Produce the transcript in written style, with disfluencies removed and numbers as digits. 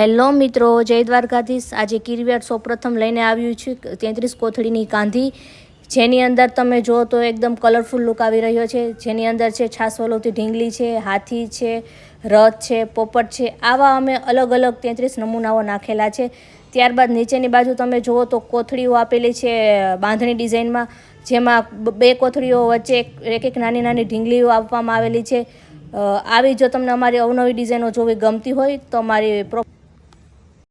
Hello મિત્રો, જય દ્વારકાધીશ। આજે કિરવેટ સૌપ્રથમ લઈને આવ્યું છે 33 કોથળીની કાંધી, જેની અંદર તમે જો તો એકદમ કલરફુલ લુક આવી રહ્યો છે। જેની અંદર છે છાસ વલોવતી ઢીંગલી છે, હાથી છે, રથ છે, પોપટ છે। આવા અમે અલગ અલગ 33 નમૂનાઓ નાખેલા છે। ત્યારબાદ નીચેની બાજુ તમે જુઓ તો કોથળીઓ આપેલી છે બાંધણી ડિઝાઇનમાં, જેમાં બે કોથળીઓ વચ્ચે એક નાની નાની ઢીંગલીઓ આપવામાં આવેલી છે। આવી જો તમને અમારી અવનવી ડિઝાઇનો જોવી ગમતી હોય તો અમારી